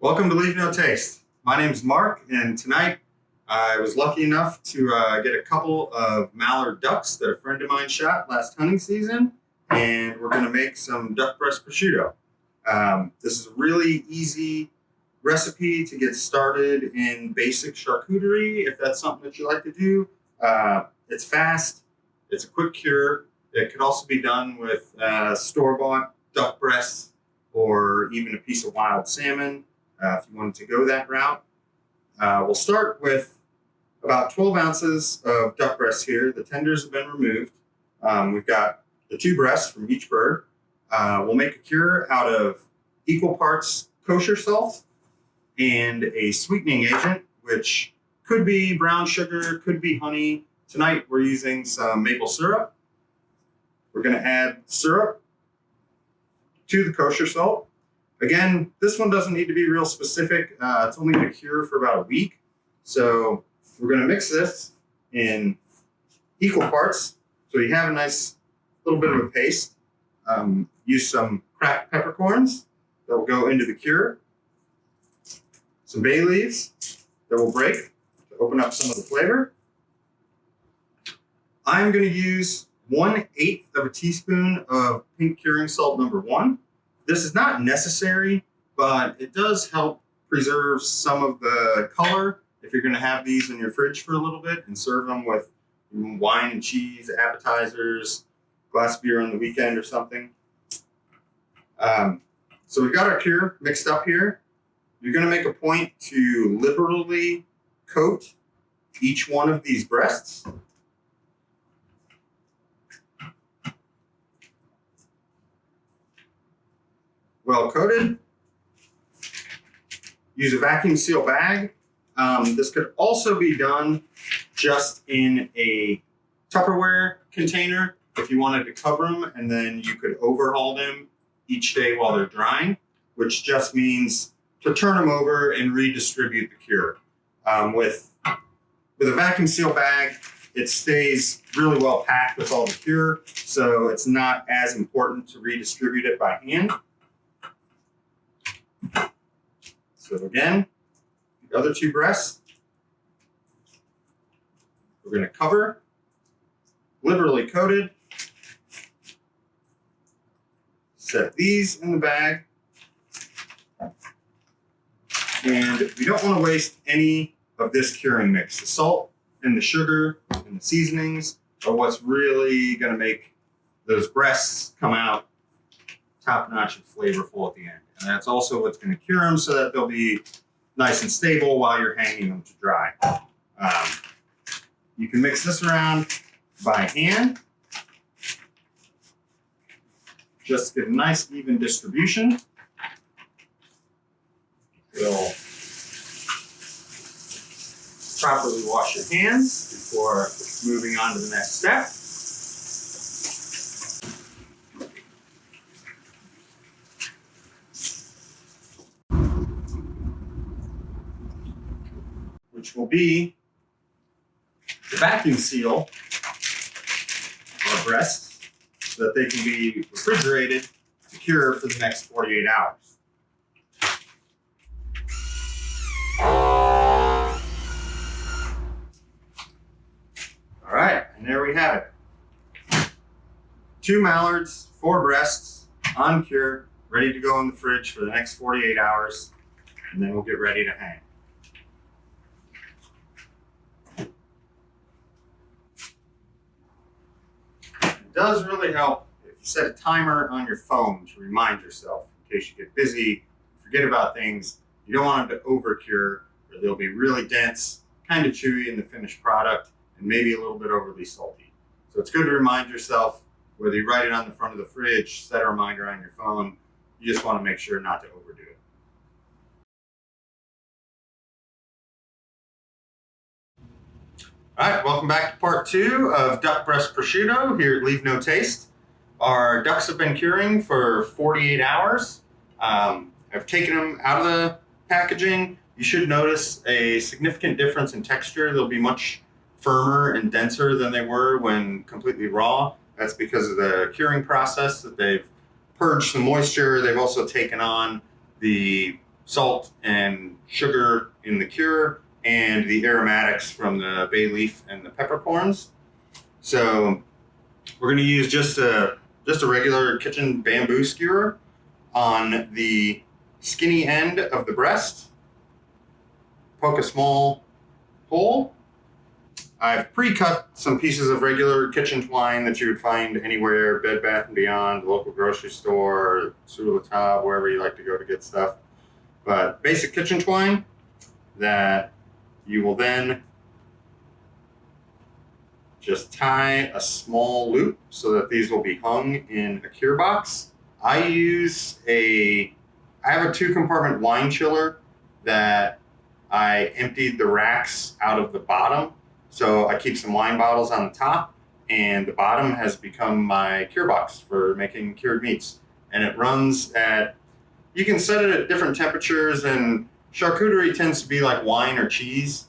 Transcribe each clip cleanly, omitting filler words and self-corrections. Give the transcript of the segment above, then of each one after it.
Welcome to Leave No Taste. My name's Mark, and tonight I was lucky enough to get a couple of Mallard ducks that a friend of mine shot last hunting season, and we're going to make some duck breast prosciutto. This is a really easy recipe to get started in basic charcuterie, if that's something that you like to do. It's fast, it's a quick cure. It could also be done with store-bought duck breasts or even a piece of wild salmon. If you wanted to go that route. We'll start with about 12 ounces of duck breasts here. The tenders have been removed. We've got the 2 breasts from each bird. We'll make a cure out of equal parts kosher salt and a sweetening agent, which could be brown sugar, could be honey. Tonight we're using some maple syrup. We're going to add syrup to the kosher salt. Again, this one doesn't need to be real specific. It's only going to cure for about a week. So we're going to mix this in equal parts. So you have a nice little bit of a paste. Use some cracked peppercorns that will go into the cure. Some bay leaves that will break to open up some of the flavor. I'm going to use 1/8 of a teaspoon of pink curing salt number 1. This is not necessary, but it does help preserve some of the color if you're going to have these in your fridge for a little bit and serve them with wine and cheese, appetizers, glass of beer on the weekend or something. So we've got our cure mixed up here. You're going to make a point to liberally coat each one of these breasts. Well coated. Use a vacuum seal bag. This could also be done just in a Tupperware container if you wanted to cover them, and then you could overhaul them each day while they're drying, which just means to turn them over and redistribute the cure. With a vacuum seal bag, it stays really well packed with all the cure, so it's not as important to redistribute it by hand. So again, the other 2 breasts, we're going to cover, liberally coated. Set these in the bag. And we don't want to waste any of this curing mix. The salt and the sugar and the seasonings are what's really going to make those breasts come out top-notch and flavorful at the end. And that's also what's going to cure them so that they'll be nice and stable while you're hanging them to dry. You can mix this around by hand. Just get a nice even distribution. You'll properly wash your hands before moving on to the next step. Which will be the vacuum seal our breasts so that they can be refrigerated to cure for the next 48 hours. All right, and there we have it. 2 mallards, 4 breasts on cure, ready to go in the fridge for the next 48 hours, and then we'll get ready to hang. It does really help if you set a timer on your phone to remind yourself in case you get busy, forget about things. You don't want them to overcure, or they'll be really dense, kind of chewy in the finished product, and maybe a little bit overly salty. So it's good to remind yourself, whether you write it on the front of the fridge, set a reminder on your phone, you just want to make sure not to overdo it. All right, welcome back to part 2 of duck breast prosciutto here at Leave No Taste. Our ducks have been curing for 48 hours. I've taken them out of the packaging. You should notice a significant difference in texture. They'll be much firmer and denser than they were when completely raw. That's because of the curing process that they've purged some moisture. They've also taken on the salt and sugar in the cure, and the aromatics from the bay leaf and the peppercorns. So we're going to use just a regular kitchen bamboo skewer on the skinny end of the breast. Poke a small hole. I've pre-cut some pieces of regular kitchen twine that you would find anywhere, Bed Bath & Beyond, local grocery store, Sur La Table, wherever you like to go to get stuff. But basic kitchen twine that you will then just tie a small loop so that these will be hung in a cure box. I have a 2-compartment wine chiller that I emptied the racks out of the bottom. So I keep some wine bottles on the top, and the bottom has become my cure box for making cured meats. And it runs at, you can set it at different temperatures, and charcuterie tends to be like wine or cheese.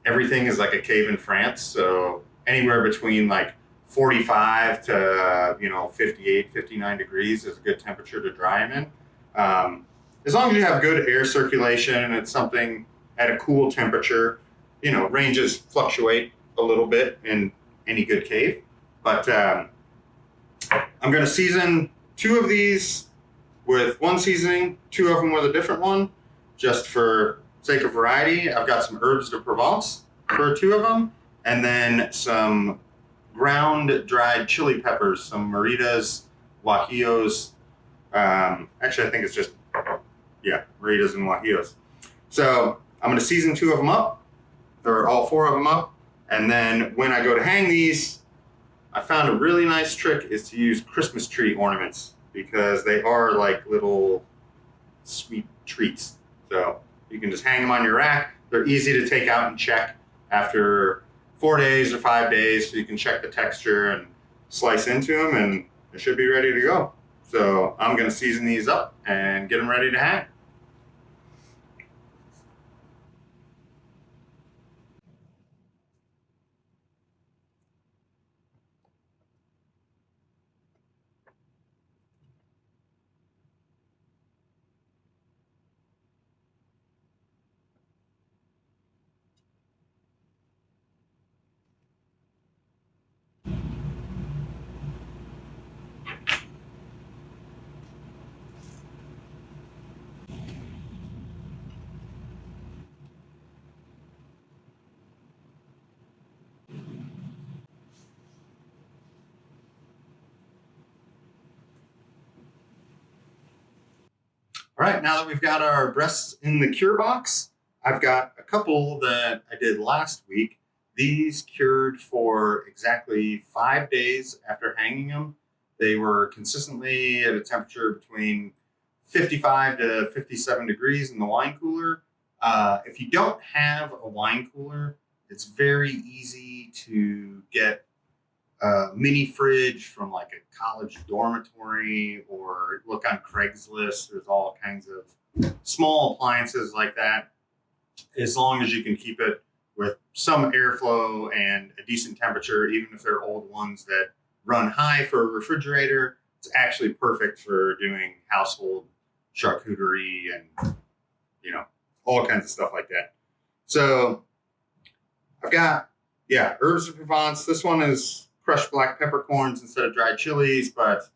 Everything is like a cave in France. So anywhere between like 45 to 58, 59 degrees is a good temperature to dry them in. As long as you have good air circulation and it's something at a cool temperature, ranges fluctuate a little bit in any good cave. But I'm going to season 2 of these with one seasoning, 2 of them with a different one, just for sake of variety. I've got some herbs de Provence for 2 of them, and then some ground dried chili peppers, some meritas, guajillos. Actually, I think it's just, meritas and guajillos. So I'm going to season 2 of them up, or all 4 of them up. And then when I go to hang these, I found a really nice trick is to use Christmas tree ornaments, because they are like little sweet treats. So you can just hang them on your rack. They're easy to take out and check after 4 days or 5 days, so you can check the texture and slice into them, and they should be ready to go. So I'm going to season these up and get them ready to hang. All right, now that we've got our breasts in the cure box, I've got a couple that I did last week. These cured for exactly 5 days after hanging them. They were consistently at a temperature between 55 to 57 degrees in the wine cooler. If you don't have a wine cooler, it's very easy to get a mini fridge from like a college dormitory, or look on Craigslist. There's all kinds of small appliances like that. As long as you can keep it with some airflow and a decent temperature, even if they're old ones that run high for a refrigerator, it's actually perfect for doing household charcuterie and, all kinds of stuff like that. So I've got, herbs de Provence. This one is crushed black peppercorns instead of dried chilies, but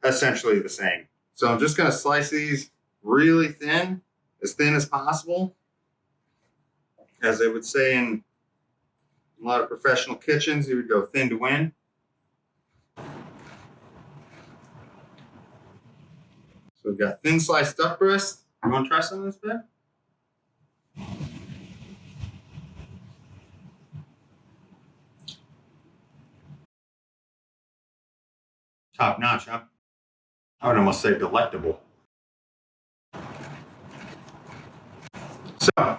essentially the same. So I'm just going to slice these really thin as possible. As they would say in a lot of professional kitchens, you would go thin to win. So we've got thin sliced duck breast. You want to try some of this, Ben? Top notch, huh? I would almost say delectable. So,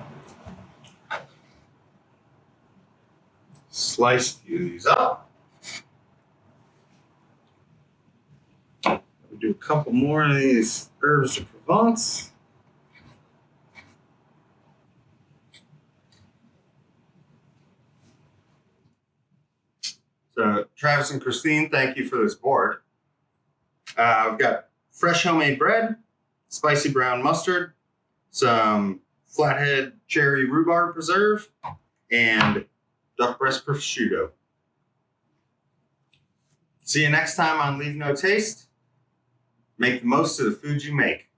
slice these up. We'll do a couple more of these herbs de Provence. So, Travis and Christine, thank you for this board. I've got fresh homemade bread, spicy brown mustard, some flathead cherry rhubarb preserve, and duck breast prosciutto. See you next time on Leave No Taste. Make the most of the food you make.